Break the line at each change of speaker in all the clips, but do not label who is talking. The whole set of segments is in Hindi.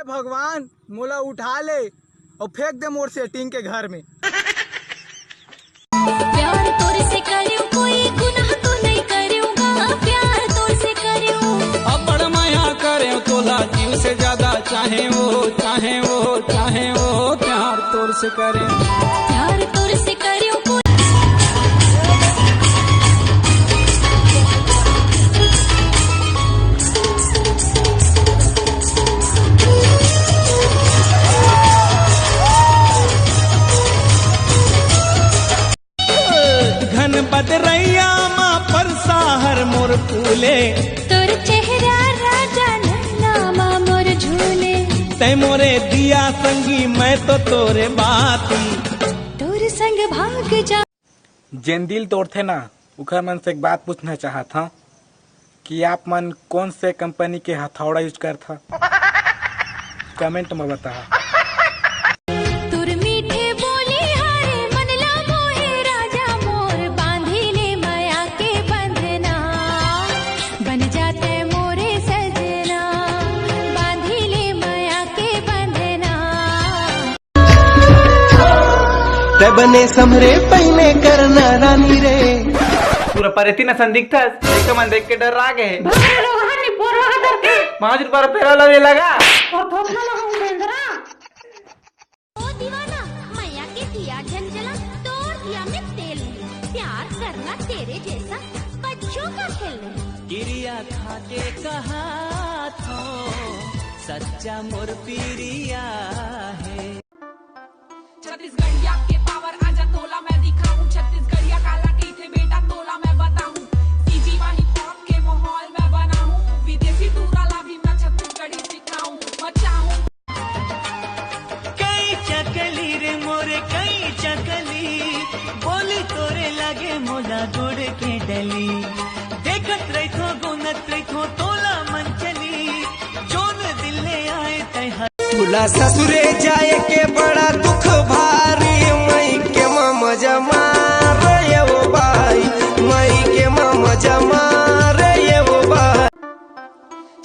भगवान मोला उठा ले और फेंक दे मोर सेटिंग के घर में।
प्यार तोरे से करियो कोई गुनाह तो नहीं करियोगा, प्यार तोरे से करियो
अब बड़ माया करे तोला जीव से ज्यादा चाहे वो प्यार तोरे से करे,
प्यार तोरे से करियो कोई।
घन बदरैया माँ परसाहर मोर फूले,
तोर चेहरा राजा नामा मोर झूले,
तै मोरे दिया संगी मैं तो तोरे बाती,
तोर संग भाग जा।
जिन दिल तोड़ते ना उखर मन से एक बात पूछना चाहत था कि आप मन कौन से कंपनी के हथौड़ा यूज करता, कमेंट में बता।
तोर मीठे बोली हारे मन ला मोहे राजा मोर, बांधी ले माया के बंधना, बन जाते मोरे सजना, बांधी ले माया के बंधना।
ते बने समरे पहले करना रानी रे,
पूरा परेती न संदिग्ध है मन देख के डर आ गए। 5 रुपया फेरा लगे लगा
ओ दीवाना मैया के दिया झंझला, तोड़ दिया में तेल, प्यार करना तेरे जैसा बच्चों का खेल।
गिरिया खा के कहा थो सच्चा मोर पीरिया है।
छत्तीसगढ़िया के पावर आजा तोला मैं दिखाऊं, छत्तीसगढ़िया काला की थे बेटा तोला मैं बताऊं, सीजी वाही पॉप के माहौल में बनाऊं, विदेशी दूराला भी मैं छत्तीसगढ़ी सिखाऊं मचाऊं।
कई चकली रे मोरे कई चकली, बोली तोरे लगे मोला गुड़ के डली, देखत रही थो गुनत रही थो तोला मन चली, जोन दिल ले आए तय
तुला ससुरे जाए के बड़ा दुख भारी, मई के मामा जमा रे वो भाई, मई के मामा जमा रे वो भाई।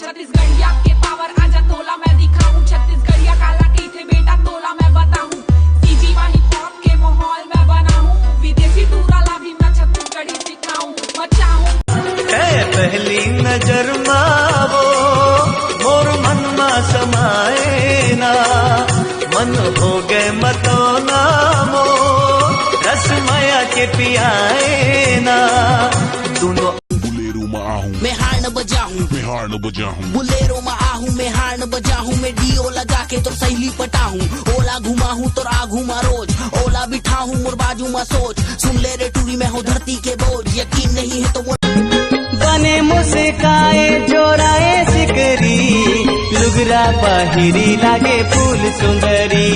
छत्तीसगढ़िया के पावर आजा तोला मैं दिखाऊं, छत्तीसगढ़िया काला की थे बेटा तोला मैं बताऊं, सीजी वाही पॉप के माहौल में बनाऊं, विदेशी दूराला भी मैं छत्तीसगढ़ी सिखाऊं मचाऊं।
पहली नजर मावो मोर मन मा समाए ना, मन हो गए मतो नामो रस माया के पियाए ना, दोनों
मैं हार न बजाऊं, बुलेरो में आहूं, मैं हार न बजाऊं, मैं डीओ लगा के तो सहेली पटाऊं, ओला घुमाऊं तो राह घुमा रोज, ओला बिठाऊं मोर बाजू में सोच, सुन ले रे टूरी में हो धरती के बोझ, यकीन नहीं है तो वो
बने मुस्काए जोड़ाए सिकरी, लुगरा पहिरी लागे फूल सुंदरी,